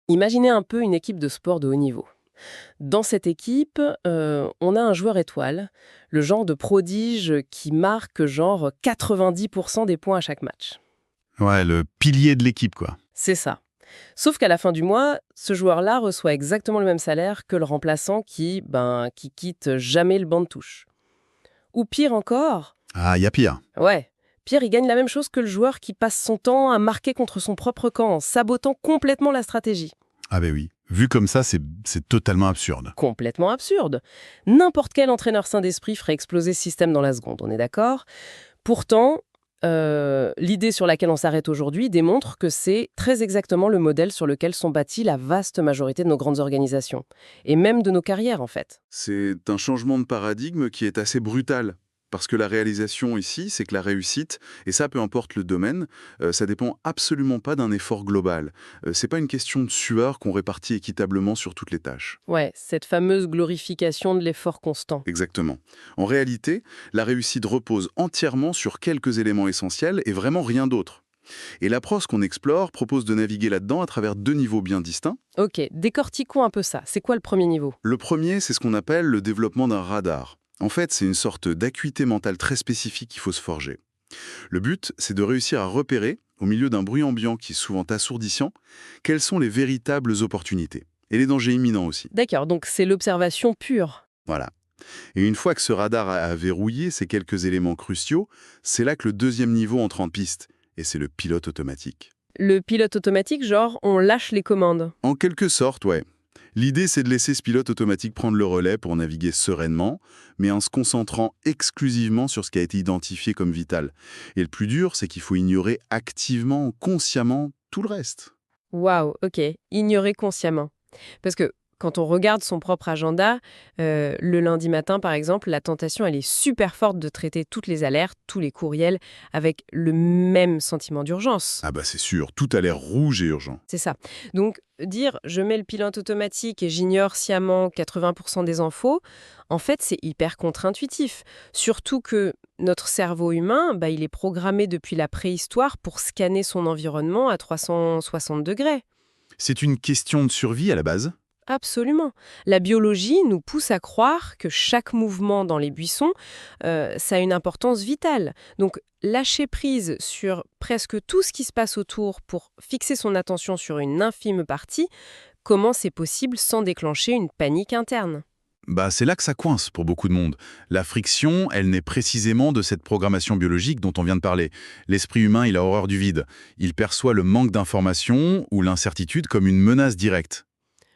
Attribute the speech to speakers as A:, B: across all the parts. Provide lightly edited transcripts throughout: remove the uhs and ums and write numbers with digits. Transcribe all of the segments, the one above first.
A: Imaginez un peu une équipe de sport de haut niveau. Dans cette équipe, on a un joueur étoile, le genre de prodige qui marque genre 90% des points à chaque match.
B: Ouais, le pilier de l'équipe, quoi.
A: C'est ça. Sauf qu'à la fin du mois, ce joueur-là reçoit exactement le même salaire que le remplaçant qui quitte jamais le banc de touche. Ou pire encore,
B: Ah, il y a pire.
A: ouais, pire, il gagne la même chose que le joueur qui passe son temps à marquer contre son propre camp, en sabotant complètement la stratégie.
B: Ah ben oui. Vu comme ça, c'est totalement absurde.
A: Complètement absurde. N'importe quel entraîneur sain d'esprit ferait exploser ce système dans la seconde, on est d'accord? Pourtant, l'idée sur laquelle on s'arrête aujourd'hui démontre que c'est très exactement le modèle sur lequel sont bâties la vaste majorité de nos grandes organisations. Et même de nos carrières, en fait.
C: C'est un changement de paradigme qui est assez brutal. Parce que la réalisation ici, c'est que la réussite, et ça peu importe le domaine, ça dépend absolument pas d'un effort global. C'est pas une question de sueur qu'on répartit équitablement sur toutes les tâches.
A: Ouais, cette fameuse glorification de l'effort constant.
C: Exactement. En réalité, la réussite repose entièrement sur quelques éléments essentiels et vraiment rien d'autre. Et l'approche qu'on explore propose de naviguer là-dedans à travers deux niveaux bien distincts.
A: Ok, décortiquons un peu ça. C'est quoi le premier niveau?
C: Le premier, c'est ce qu'on appelle le développement d'un radar. En fait, c'est une sorte d'acuité mentale très spécifique qu'il faut se forger. Le but, c'est de réussir à repérer, au milieu d'un bruit ambiant qui est souvent assourdissant, quelles sont les véritables opportunités. Et les dangers imminents aussi.
A: D'accord, donc c'est l'observation pure.
C: Voilà. Et une fois que ce radar a verrouillé ces quelques éléments cruciaux, c'est là que le deuxième niveau entre en piste, et c'est le pilote automatique.
A: Le pilote automatique, genre, on lâche les commandes.
C: En quelque sorte, ouais. L'idée, c'est de laisser ce pilote automatique prendre le relais pour naviguer sereinement, mais en se concentrant exclusivement sur ce qui a été identifié comme vital. Et le plus dur, c'est qu'il faut ignorer activement, consciemment, tout le reste.
A: Waouh, ok. Ignorer consciemment. Parce que quand on regarde son propre agenda, le lundi matin, par exemple, la tentation, elle est super forte de traiter toutes les alertes, tous les courriels, avec le même sentiment d'urgence.
C: Ah bah c'est sûr, tout a l'air rouge et urgent.
A: C'est ça. Donc, dire je mets le pilote automatique et j'ignore sciemment 80% des infos, en fait, c'est hyper contre-intuitif. Surtout que notre cerveau humain, il est programmé depuis la préhistoire pour scanner son environnement à 360 degrés.
B: C'est une question de survie à la base.
A: Absolument. La biologie nous pousse à croire que chaque mouvement dans les buissons, ça a une importance vitale. Donc, lâcher prise sur presque tout ce qui se passe autour pour fixer son attention sur une infime partie, comment c'est possible sans déclencher une panique interne?
B: Bah, c'est là que ça coince pour beaucoup de monde. La friction, elle naît précisément de cette programmation biologique dont on vient de parler. L'esprit humain, il a horreur du vide. Il perçoit le manque d'information ou l'incertitude comme une menace directe.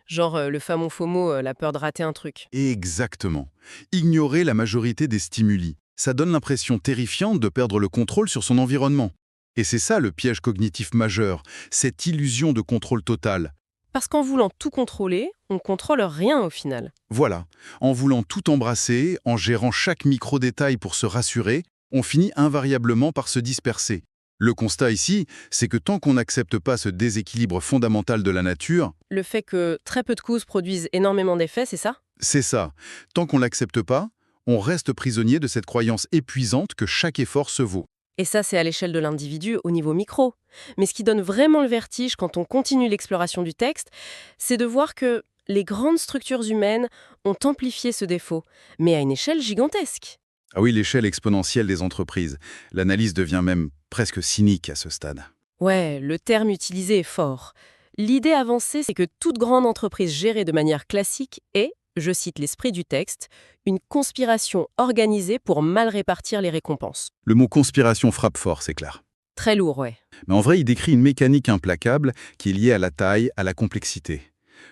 A: Genre le fameux FOMO, la peur de rater un truc.
B: Exactement. Ignorer la majorité des stimuli. Ça donne l'impression terrifiante de perdre le contrôle sur son environnement. Et c'est ça le piège cognitif majeur, cette illusion de contrôle total.
A: Parce qu'en voulant tout contrôler, on contrôle rien au final.
B: Voilà, en voulant tout embrasser, en gérant chaque micro-détail pour se rassurer, on finit invariablement par se disperser. Le constat ici, c'est que tant qu'on n'accepte pas ce déséquilibre fondamental de la nature,
A: Le fait que très peu de causes produisent énormément d'effets, c'est ça?
B: c'est ça. Tant qu'on ne l'accepte pas, on reste prisonnier de cette croyance épuisante que chaque effort se vaut.
A: Et ça, c'est à l'échelle de l'individu au niveau micro. Mais ce qui donne vraiment le vertige quand on continue l'exploration du texte, c'est de voir que les grandes structures humaines ont amplifié ce défaut, mais à une échelle gigantesque.
B: Ah oui, l'échelle exponentielle des entreprises. L'analyse devient même presque cynique à ce stade.
A: Ouais, le terme utilisé est fort. L'idée avancée, c'est que toute grande entreprise gérée de manière classique est, je cite l'esprit du texte, une conspiration organisée pour mal répartir les récompenses.
B: Le mot conspiration frappe fort, c'est clair.
A: Très lourd, ouais.
B: Mais en vrai, il décrit une mécanique implacable qui est liée à la taille, à la complexité.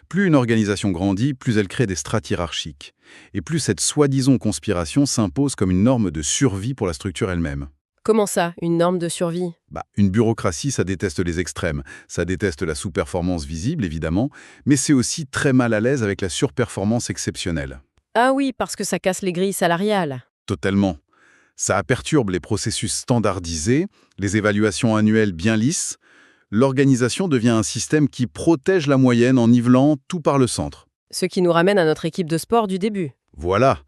B: Plus une organisation grandit, plus elle crée des strates hiérarchiques. Et plus cette soi-disant conspiration s'impose comme une norme de survie pour la structure elle-même.
A: Comment ça, une norme de survie?
B: Une bureaucratie, ça déteste les extrêmes. Ça déteste la sous-performance visible, évidemment, mais c'est aussi très mal à l'aise avec la surperformance exceptionnelle.
A: Ah oui, parce que ça casse les grilles salariales.
B: Totalement. Ça perturbe les processus standardisés, les évaluations annuelles bien lisses. L'organisation devient un système qui protège la moyenne en nivelant tout par le centre.
A: Ce qui nous ramène à notre équipe de sport du début.
B: Voilà.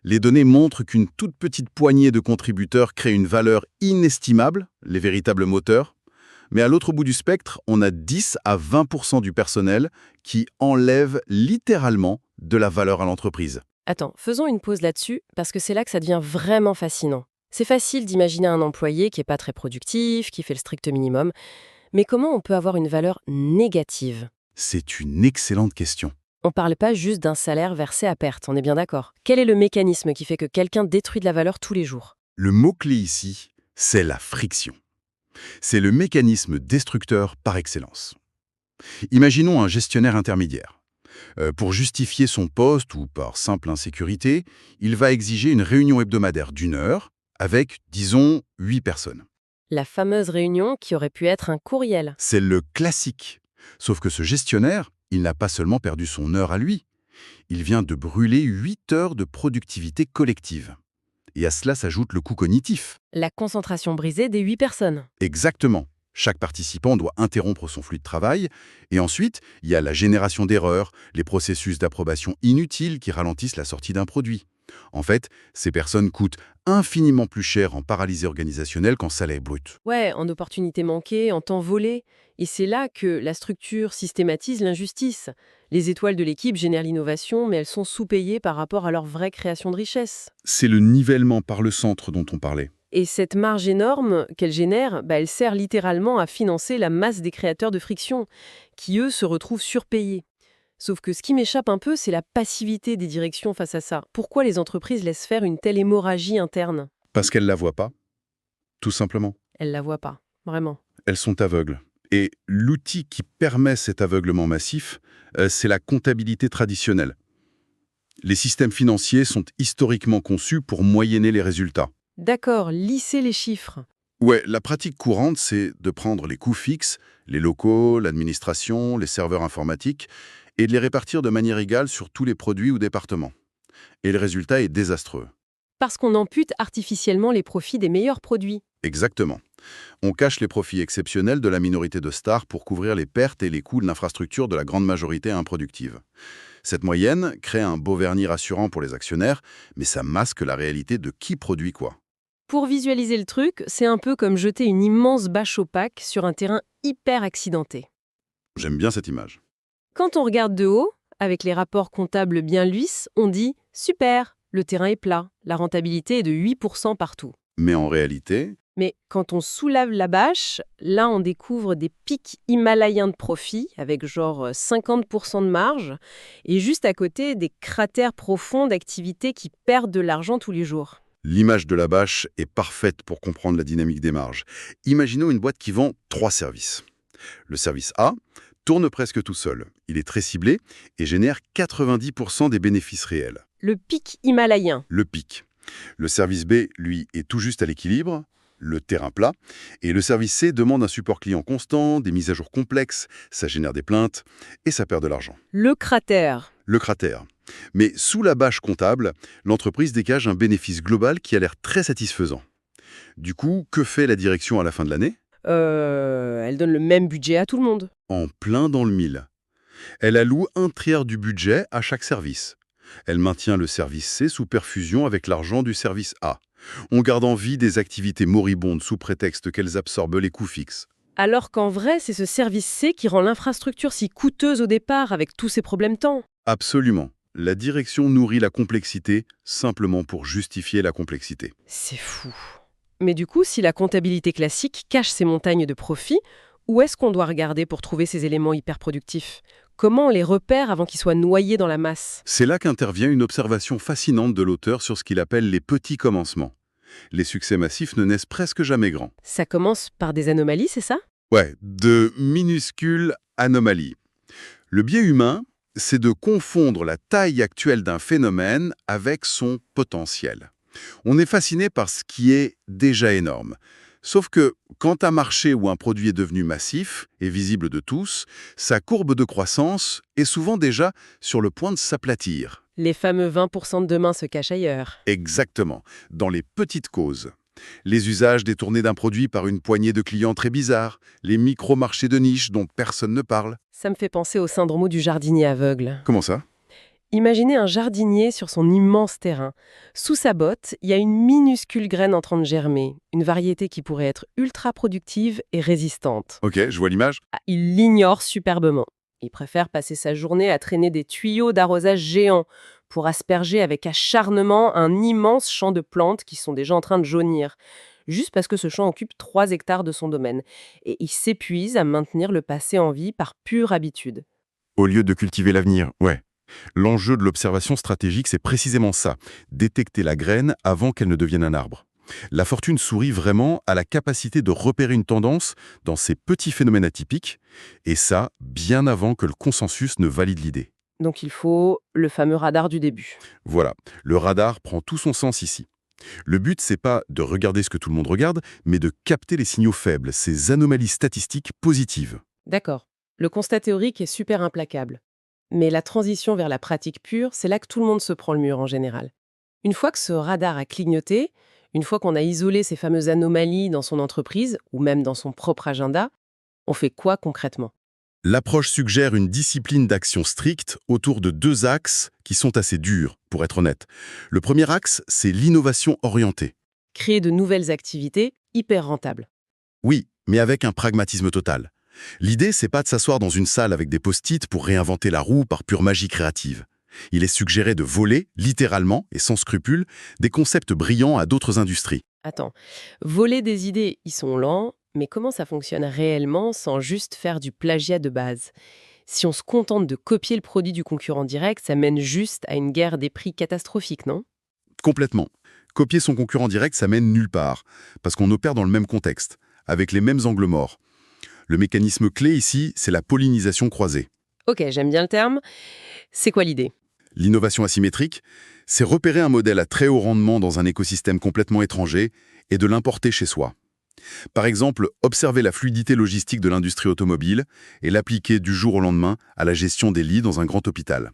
B: Les données montrent qu'une toute petite poignée de contributeurs crée une valeur inestimable, les véritables moteurs. Mais à l'autre bout du spectre, on a 10 à 20% du personnel qui enlève littéralement de la valeur à l'entreprise.
A: Attends, faisons une pause là-dessus, parce que c'est là que ça devient vraiment fascinant. C'est facile d'imaginer un employé qui n'est pas très productif, qui fait le strict minimum, mais comment on peut avoir une valeur négative?
B: C'est une excellente question.
A: On ne parle pas juste d'un salaire versé à perte, on est bien d'accord. Quel est le mécanisme qui fait que quelqu'un détruit de la valeur tous les jours?
B: Le mot-clé ici, c'est la friction. C'est le mécanisme destructeur par excellence. Imaginons un gestionnaire intermédiaire. Pour justifier son poste ou par simple insécurité, il va exiger une réunion hebdomadaire d'1 heure avec, disons, 8 personnes.
A: La fameuse réunion qui aurait pu être un courriel.
B: C'est le classique. Sauf que ce gestionnaire, il n'a pas seulement perdu son heure à lui, il vient de brûler 8 heures de productivité collective. Et à cela s'ajoute le coût cognitif.
A: La concentration brisée des 8 personnes.
B: Exactement. Chaque participant doit interrompre son flux de travail. Et ensuite, il y a la génération d'erreurs, les processus d'approbation inutiles qui ralentissent la sortie d'un produit. En fait, ces personnes coûtent infiniment plus cher en paralysé organisationnel qu'en salaire brut.
A: Ouais, en opportunités manquées, en temps volé. Et c'est là que la structure systématise l'injustice. Les étoiles de l'équipe génèrent l'innovation, mais elles sont sous-payées par rapport à leur vraie création de richesse.
B: C'est le nivellement par le centre dont on parlait.
A: Et cette marge énorme qu'elle génère, elle sert littéralement à financer la masse des créateurs de friction, qui eux se retrouvent surpayés. Sauf que ce qui m'échappe un peu, c'est la passivité des directions face à ça. Pourquoi les entreprises laissent faire une telle hémorragie interne?
B: Parce qu'elles ne la voient pas, tout simplement.
A: Elles la voient pas, vraiment.
B: Elles sont aveugles. Et l'outil qui permet cet aveuglement massif, c'est la comptabilité traditionnelle. Les systèmes financiers sont historiquement conçus pour moyenner les résultats.
A: D'accord, lisser les chiffres.
B: Ouais, la pratique courante, c'est de prendre les coûts fixes, les locaux, l'administration, les serveurs informatiques, et de les répartir de manière égale sur tous les produits ou départements. Et le résultat est désastreux.
A: Parce qu'on ampute artificiellement les profits des meilleurs produits.
B: Exactement. On cache les profits exceptionnels de la minorité de stars pour couvrir les pertes et les coûts de l'infrastructure de la grande majorité improductive. Cette moyenne crée un beau vernis rassurant pour les actionnaires, mais ça masque la réalité de qui produit quoi.
A: Pour visualiser le truc, c'est un peu comme jeter une immense bâche opaque sur un terrain hyper accidenté.
B: J'aime bien cette image.
A: Quand on regarde de haut, avec les rapports comptables bien lisses, on dit « super, le terrain est plat, la rentabilité est de 8% partout ».
B: Mais en réalité,
A: Mais quand on soulève la bâche, là on découvre des pics himalayens de profit, avec genre 50% de marge, et juste à côté des cratères profonds d'activités qui perdent de l'argent tous les jours.
B: l'image de la bâche est parfaite pour comprendre la dynamique des marges. Imaginons une boîte qui vend 3 services. Le service A tourne presque tout seul. Il est très ciblé et génère 90% des bénéfices réels.
A: Le pic himalayen.
B: Le pic. Le service B, lui, est tout juste à l'équilibre, le terrain plat, et le service C demande un support client constant, des mises à jour complexes, ça génère des plaintes, et ça perd de l'argent.
A: Le cratère.
B: Le cratère. Mais sous la bâche comptable, l'entreprise dégage un bénéfice global qui a l'air très satisfaisant. Du coup, que fait la direction à la fin de l'année?
A: Elle donne le même budget à tout le monde.
B: En plein dans le mille. Elle alloue 1/3 du budget à chaque service. Elle maintient le service C sous perfusion avec l'argent du service A. On garde en vie des activités moribondes sous prétexte qu'elles absorbent les coûts fixes.
A: Alors qu'en vrai, c'est ce service C qui rend l'infrastructure si coûteuse au départ avec tous ces problèmes temps.
B: Absolument. La direction nourrit la complexité simplement pour justifier la complexité.
A: C'est fou. Mais du coup, si la comptabilité classique cache ces montagnes de profit, où est-ce qu'on doit regarder pour trouver ces éléments hyper productifs? Comment on les repère avant qu'ils soient noyés dans la masse?
B: C'est là qu'intervient une observation fascinante de l'auteur sur ce qu'il appelle les petits commencements. Les succès massifs ne naissent presque jamais grands.
A: Ça commence par des anomalies, c'est ça?
B: Ouais, de minuscules anomalies. Le biais humain, c'est de confondre la taille actuelle d'un phénomène avec son potentiel. On est fasciné par ce qui est déjà énorme. Sauf que, quand un marché ou un produit est devenu massif et visible de tous, sa courbe de croissance est souvent déjà sur le point de s'aplatir.
A: Les fameux 20% de demain se cachent ailleurs.
B: Exactement, dans les petites causes. Les usages détournés d'un produit par une poignée de clients très bizarres, les micro-marchés de niche dont personne ne parle.
A: Ça me fait penser au syndrome du jardinier aveugle.
B: Comment ça?
A: Imaginez un jardinier sur son immense terrain. Sous sa botte, il y a une minuscule graine en train de germer, une variété qui pourrait être ultra productive et résistante.
C: Ok, je vois l'image.
A: Ah, il l'ignore superbement. Il préfère passer sa journée à traîner des tuyaux d'arrosage géants pour asperger avec acharnement un immense champ de plantes qui sont déjà en train de jaunir, juste parce que ce champ occupe 3 hectares de son domaine. Et il s'épuise à maintenir le passé en vie par pure habitude.
D: Au lieu de cultiver l'avenir, ouais. L'enjeu de l'observation stratégique, c'est précisément ça, détecter la graine avant qu'elle ne devienne un arbre. La fortune sourit vraiment à la capacité de repérer une tendance dans ces petits phénomènes atypiques, et ça, bien avant que le consensus ne valide l'idée.
A: Donc il faut le fameux radar du début.
D: Voilà, le radar prend tout son sens ici. Le but, c'est pas de regarder ce que tout le monde regarde, mais de capter les signaux faibles, ces anomalies statistiques positives.
A: D'accord. Le constat théorique est super implacable. Mais la transition vers la pratique pure, c'est là que tout le monde se prend le mur en général. Une fois que ce radar a clignoté, une fois qu'on a isolé ces fameuses anomalies dans son entreprise, ou même dans son propre agenda, on fait quoi concrètement?
D: L'approche suggère une discipline d'action stricte autour de 2 axes qui sont assez durs, pour être honnête. Le premier axe, c'est l'innovation orientée.
A: Créer de nouvelles activités hyper rentables.
D: Oui, mais avec un pragmatisme total. L'idée, c'est pas de s'asseoir dans une salle avec des post-it pour réinventer la roue par pure magie créative. Il est suggéré de voler, littéralement et sans scrupule, des concepts brillants à d'autres industries.
A: Attends, voler des idées, ils sont lents, mais comment ça fonctionne réellement sans juste faire du plagiat de base? Si on se contente de copier le produit du concurrent direct, ça mène juste à une guerre des prix catastrophique, non?
D: Complètement. Copier son concurrent direct, ça mène nulle part, parce qu'on opère dans le même contexte, avec les mêmes angles morts. Le mécanisme clé ici, c'est la pollinisation croisée.
A: Ok, j'aime bien le terme. C'est quoi l'idée?
D: L'innovation asymétrique, c'est repérer un modèle à très haut rendement dans un écosystème complètement étranger et de l'importer chez soi. Par exemple, observer la fluidité logistique de l'industrie automobile et l'appliquer du jour au lendemain à la gestion des lits dans un grand hôpital.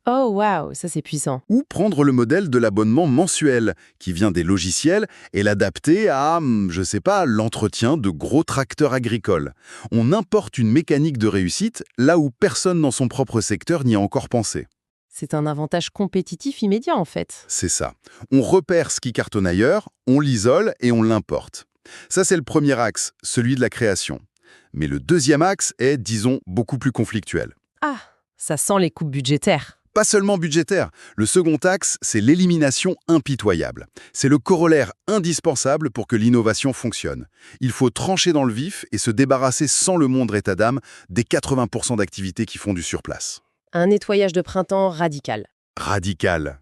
A: Oh waouh, ça c'est puissant.
D: Ou prendre le modèle de l'abonnement mensuel qui vient des logiciels et l'adapter à, je sais pas, l'entretien de gros tracteurs agricoles. On importe une mécanique de réussite là où personne dans son propre secteur n'y a encore pensé.
A: C'est un avantage compétitif immédiat en fait.
D: C'est ça. On repère ce qui cartonne ailleurs, on l'isole et on l'importe. Ça, c'est le premier axe, celui de la création. Mais le deuxième axe est, disons, beaucoup plus conflictuel.
A: Ah, ça sent les coupes budgétaires.
D: Pas seulement budgétaire. Le second axe, c'est l'élimination impitoyable. C'est le corollaire indispensable pour que l'innovation fonctionne. Il faut trancher dans le vif et se débarrasser sans le moindre état d'âme des 80% d'activités qui font du surplace.
A: Un nettoyage de printemps radical.
D: Radical.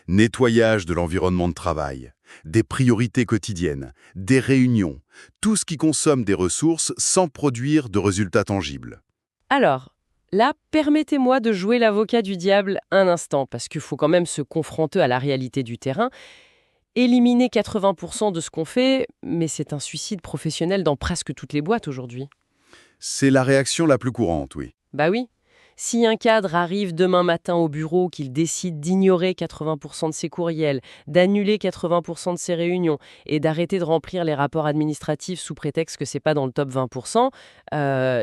D: Nettoyage de l'environnement de travail, des priorités quotidiennes, des réunions, tout ce qui consomme des ressources sans produire de résultats tangibles.
A: Alors, là, permettez-moi de jouer l'avocat du diable un instant, parce qu'il faut quand même se confronter à la réalité du terrain. Éliminer 80% de ce qu'on fait, mais c'est un suicide professionnel dans presque toutes les boîtes aujourd'hui.
D: C'est la réaction la plus courante, oui.
A: Bah oui. Si un cadre arrive demain matin au bureau, qu'il décide d'ignorer 80% de ses courriels, d'annuler 80% de ses réunions et d'arrêter de remplir les rapports administratifs sous prétexte que c'est pas dans le top 20%,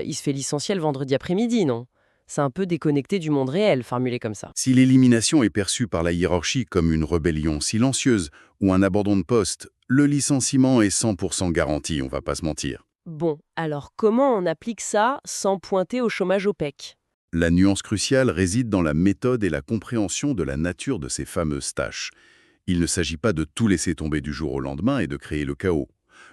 A: il se fait licencier le vendredi après-midi, non? C'est un peu déconnecté du monde réel, formulé comme ça.
D: Si l'élimination est perçue par la hiérarchie comme une rébellion silencieuse ou un abandon de poste, le licenciement est 100% garanti, on va pas se mentir.
A: Bon, alors comment on applique ça sans pointer au chômage OPEC?
D: La nuance cruciale réside dans la méthode et la compréhension de la nature de ces fameuses tâches. Il ne s'agit pas de tout laisser tomber du jour au lendemain et de créer le chaos.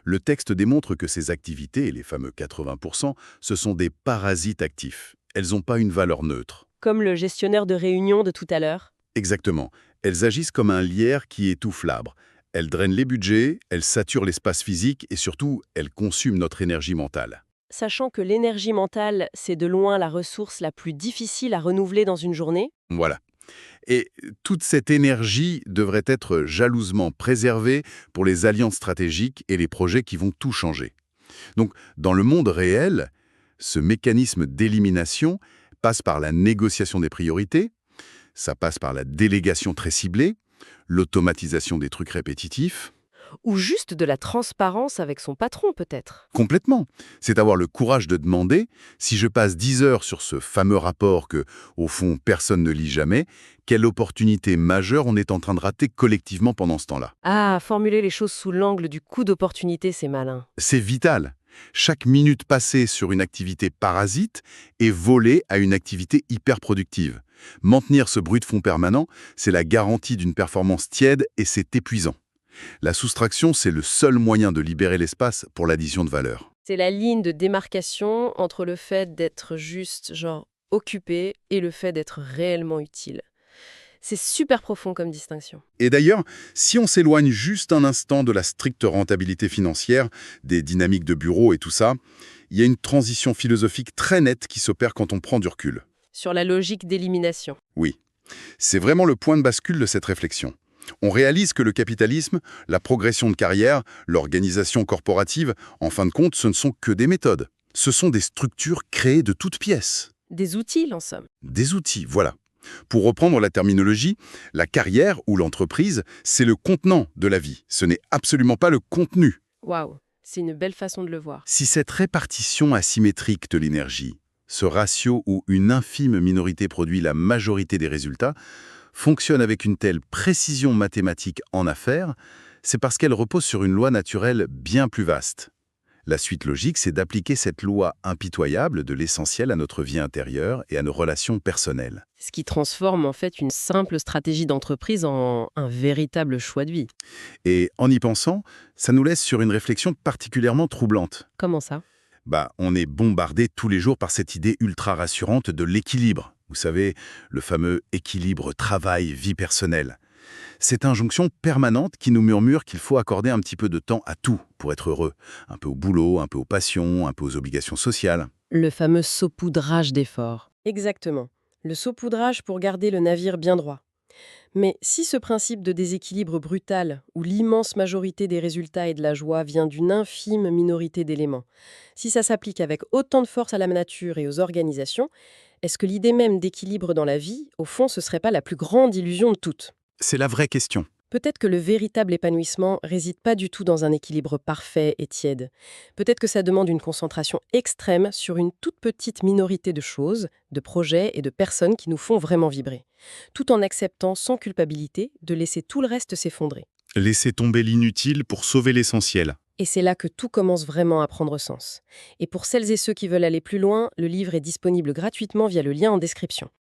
D: Le texte démontre que ces activités, les fameux 80%, ce sont des parasites actifs. Elles n'ont pas une valeur neutre.
A: Comme le gestionnaire de réunion de tout à l'heure.
D: Exactement. Elles agissent comme un lierre qui étouffe l'arbre. Elles drainent les budgets, elles saturent l'espace physique et surtout, elles consument notre énergie mentale.
A: Sachant que l'énergie mentale, c'est de loin la ressource la plus difficile à renouveler dans une journée.
D: Voilà. Et toute cette énergie devrait être jalousement préservée pour les alliances stratégiques et les projets qui vont tout changer. Donc, dans le monde réel, ce mécanisme d'élimination passe par la négociation des priorités, ça passe par la délégation très ciblée, l'automatisation des trucs répétitifs.
A: Ou juste de la transparence avec son patron, peut-être.
B: Complètement. C'est avoir le courage de demander, si je passe 10 heures sur ce fameux rapport que, au fond, personne ne lit jamais, quelle opportunité majeure on est en train de rater collectivement pendant ce temps-là.
A: Ah, formuler les choses sous l'angle du coût d'opportunité, c'est malin.
B: C'est vital. Chaque minute passée sur une activité parasite est volée à une activité hyper productive. Maintenir ce bruit de fond permanent, c'est la garantie d'une performance tiède et c'est épuisant. La soustraction, c'est le seul moyen de libérer l'espace pour l'addition de valeur.
A: C'est la ligne de démarcation entre le fait d'être juste, genre, occupé et le fait d'être réellement utile. C'est super profond comme distinction.
B: Et d'ailleurs, si on s'éloigne juste un instant de la stricte rentabilité financière, des dynamiques de bureau et tout ça, il y a une transition philosophique très nette qui s'opère quand on prend du recul.
A: Sur la logique d'élimination.
B: Oui, c'est vraiment le point de bascule de cette réflexion. On réalise que le capitalisme, la progression de carrière, l'organisation corporative, en fin de compte, ce ne sont que des méthodes. Ce sont des structures créées de toutes pièces.
A: Des outils, en somme.
B: Des outils, voilà. Pour reprendre la terminologie, la carrière ou l'entreprise, c'est le contenant de la vie. Ce n'est absolument pas le contenu.
A: Waouh, c'est une belle façon de le voir.
B: Si cette répartition asymétrique de l'énergie, ce ratio où une infime minorité produit la majorité des résultats, fonctionne avec une telle précision mathématique en affaires, c'est parce qu'elle repose sur une loi naturelle bien plus vaste. La suite logique, c'est d'appliquer cette loi impitoyable de l'essentiel à notre vie intérieure et à nos relations personnelles.
A: Ce qui transforme en fait une simple stratégie d'entreprise en un véritable choix de vie.
B: Et en y pensant, ça nous laisse sur une réflexion particulièrement troublante.
A: Comment ça?
B: On est bombardé tous les jours par cette idée ultra rassurante de l'équilibre. Vous savez, le fameux équilibre travail-vie personnelle. Cette injonction permanente qui nous murmure qu'il faut accorder un petit peu de temps à tout pour être heureux. Un peu au boulot, un peu aux passions, un peu aux obligations sociales.
A: Le fameux saupoudrage d'efforts. Exactement. Le saupoudrage pour garder le navire bien droit. Mais si ce principe de déséquilibre brutal, où l'immense majorité des résultats et de la joie vient d'une infime minorité d'éléments, si ça s'applique avec autant de force à la nature et aux organisations, est-ce que l'idée même d'équilibre dans la vie, au fond, ce serait pas la plus grande illusion de toutes?
B: C'est la vraie question.
A: Peut-être que le véritable épanouissement réside pas du tout dans un équilibre parfait et tiède. Peut-être que ça demande une concentration extrême sur une toute petite minorité de choses, de projets et de personnes qui nous font vraiment vibrer, tout en acceptant sans culpabilité de laisser tout le reste s'effondrer.
B: Laisser tomber l'inutile pour sauver l'essentiel.
A: Et c'est là que tout commence vraiment à prendre sens. Et pour celles et ceux qui veulent aller plus loin, le livre est disponible gratuitement via le lien en description.